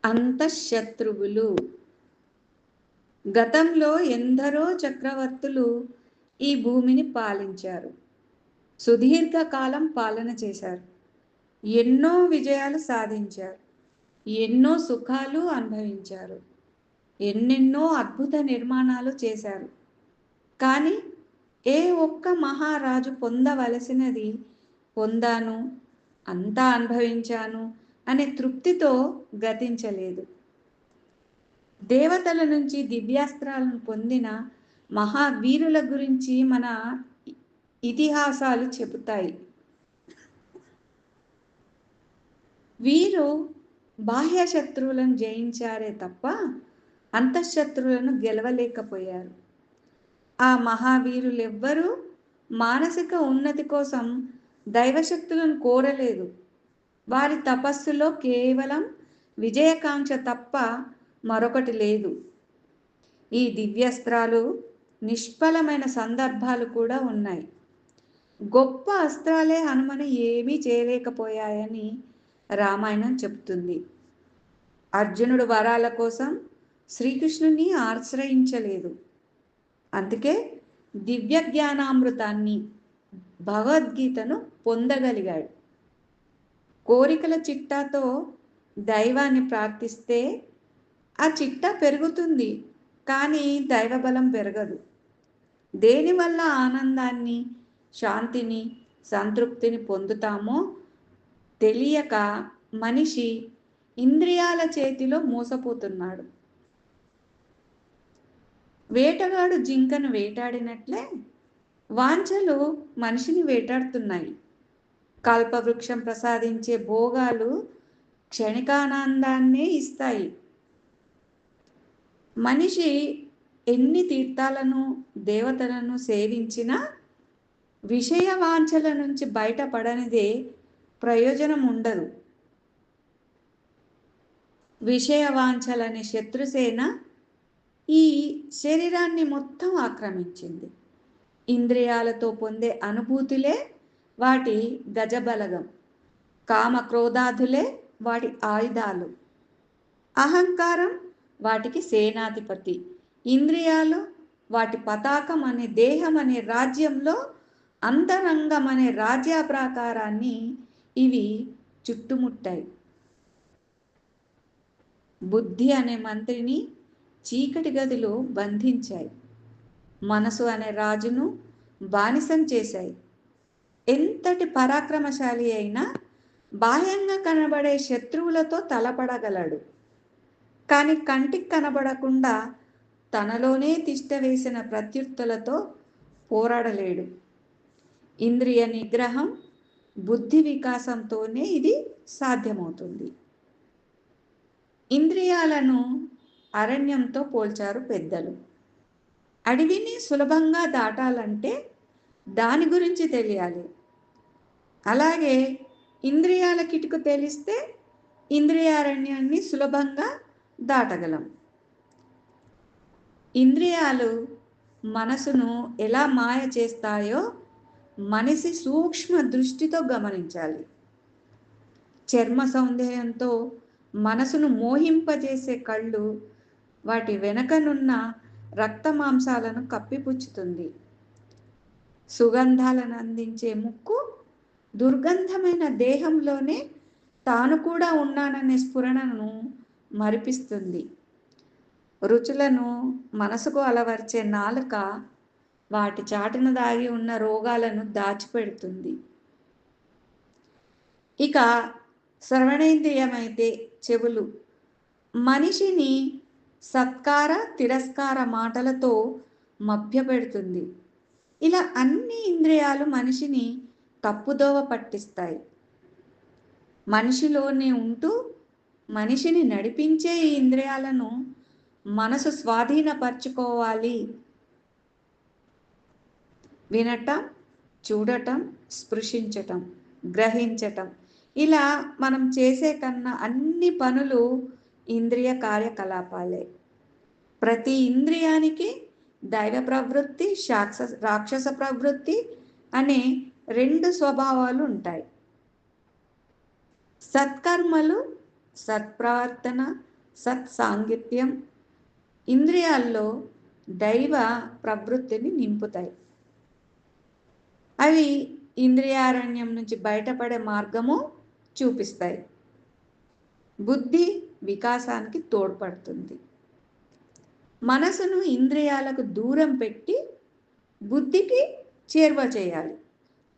అంతఃశత్రువులు. గతంలో ఎందరో చక్రవర్తులు ఈ భూమిని పాలించారు. సుదీర్ఘకాలం పాలన చేశారు. ఎన్నో విజయాలు సాధించారు. ఎన్నో సుఖాలు అనుభవించారు. ఎన్నెన్నో అద్భుత నిర్మాణాలు చేశారు. కానీ ఏ ఒక్క మహారాజు పొందవలసినది పొందాను, అంతా అనుభవించాను అనే తృప్తితో గతించలేదు. దేవతల నుంచి దివ్యాస్త్రాలను పొందిన మహావీరుల గురించి మన ఇతిహాసాలు చెబుతాయి. వీరు బాహ్య శత్రువులను జయించారే తప్ప అంతఃశత్రువులను గెలవలేకపోయారు. ఆ మహావీరులెవ్వరూ మానసిక ఉన్నతి కోసం దైవశక్తులను కోరలేదు. వారి తపస్సులో కేవలం విజయకాంక్ష తప్ప మరొకటి లేదు. ఈ దివ్యాస్త్రాలు నిష్ఫలమైన సందర్భాలు కూడా ఉన్నాయి. గొప్ప అస్త్రాలే హనుమని ఏమీ చేయలేకపోయాయని రామాయణం చెబుతుంది. అర్జునుడు వరాల కోసం శ్రీకృష్ణుని ఆశ్రయించలేదు. అందుకే దివ్య జ్ఞానామృతాన్ని, భగవద్గీతను పొందగలిగాడు. కోరికల చిట్టాతో దైవాన్ని ప్రార్థిస్తే ఆ చిట్టా పెరుగుతుంది, కానీ దైవబలం పెరగదు. దేనివల్ల ఆనందాన్ని, శాంతిని, సంతృప్తిని పొందుతామో తెలియక మనిషి ఇంద్రియాల చేతిలో మోసపోతున్నాడు. వేటగాడు జింకను వేటాడినట్లే వాంఛలు మనిషిని వేటాడుతున్నాయి. కల్పవృక్షం ప్రసాదించే భోగాలు క్షణికానందాన్నే ఇస్తాయి. మనిషి ఎన్ని తీర్థాలను, దేవతలను సేవించినా విషయ వాంఛల నుంచి బయటపడనిదే ప్రయోజనం ఉండదు. విషయ వాంఛలనే శత్రుసేన ఈ శరీరాన్ని మొత్తం ఆక్రమించింది. ఇంద్రియాలతో పొందే అనుభూతులే వాటి గజబలగం, కామ క్రోధాదులే వాటి ఆయుధాలు, అహంకారం వాటికి సేనాధిపతి, ఇంద్రియాలు వాటి పతాకం అనే దేహం అనే రాజ్యంలో అంతరంగం అనే రాజ్యాప్రాకారాన్ని ఇవి చుట్టుముట్టాయి. బుద్ధి అనే మంత్రిని చీకటి గదిలో బంధించాయి. మనసు అనే రాజును బానిసం చేశాయి. ఎంతటి పరాక్రమశాలి అయినా బాహ్యంగా కనబడే శత్రువులతో తలపడగలడు. కానీ కంటికి కనబడకుండా తనలోనే తిష్ట వేసిన ప్రత్యుత్తులతో పోరాడలేడు. ఇంద్రియ నిగ్రహం, బుద్ధి వికాసంతోనే ఇది సాధ్యమవుతుంది. ఇంద్రియాలను అరణ్యంతో పోల్చారు పెద్దలు. అడవిని సులభంగా దాటాలంటే దాని గురించి తెలియాలి. అలాగే ఇంద్రియాల కిటుకు తెలిస్తే ఇంద్రియారణ్యాన్ని సులభంగా దాటగలం. ఇంద్రియాలు మనసును ఎలా మాయ చేస్తాయో మనిషి సూక్ష్మ దృష్టితో గమనించాలి. చర్మ సౌందర్యంతో మనసును మోహింపజేసే కళ్ళు వాటి వెనకనున్న రక్త మాంసాలను కప్పిపుచ్చుతుంది. సుగంధాలను అందించే ముక్కు దుర్గంధమైన దేహంలోనే తాను కూడా ఉన్నాననే స్ఫురణను మరిపిస్తుంది. రుచులను మనసుకు అలవర్చే నాలుక వాటి చాటున దాగి ఉన్న రోగాలను దాచిపెడుతుంది. ఇక శ్రవణేంద్రియమైతే చెవులు మనిషిని సత్కార తిరస్కార మాటలతో మభ్యపెడుతుంది. ఇలా అన్ని ఇంద్రియాలు మనిషిని తప్పుదోవ పట్టిస్తాయి. మనిషిలోనే ఉంటూ మనిషిని నడిపించే ఈ ఇంద్రియాలను మనసు స్వాధీనపరచుకోవాలి. వినటం, చూడటం, స్పృశించటం, గ్రహించటం, ఇలా మనం చేసే కన్నా అన్ని పనులు ఇంద్రియ కార్యకలాపాలే. ప్రతి ఇంద్రియానికి దైవ ప్రవృత్తి, రాక్షస ప్రవృత్తి అనే రెండు స్వభావాలు ఉంటాయి. సత్కర్మలు, సత్ప్రవర్తన, సత్సాంగిత్యం ఇంద్రియాల్లో దైవ ప్రవృత్తిని నింపుతాయి. అవి ఇంద్రియారణ్యం నుంచి బయటపడే మార్గము చూపిస్తాయి. బుద్ధి వికాసానికి తోడ్పడుతుంది. మనసును ఇంద్రియాలకు దూరం పెట్టి బుద్ధికి చేరువ చేయాలి.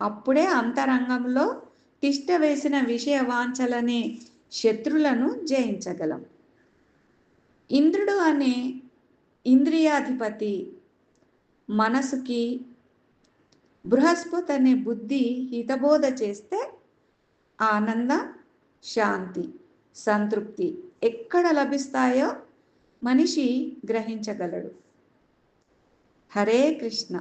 అప్పుడే అంతరంగంలో తిష్ట వేసిన విషయ వాంఛలనే శత్రులను జయించగలం. ఇంద్రుడు అనే ఇంద్రియాధిపతి మనసుకి బృహస్పతి అనే బుద్ధి హితబోధ చేస్తే ఆనందం, శాంతి, సంతృప్తి ఎక్కడ లభిస్తాయో మనిషి గ్రహించగలడు. హరే కృష్ణ.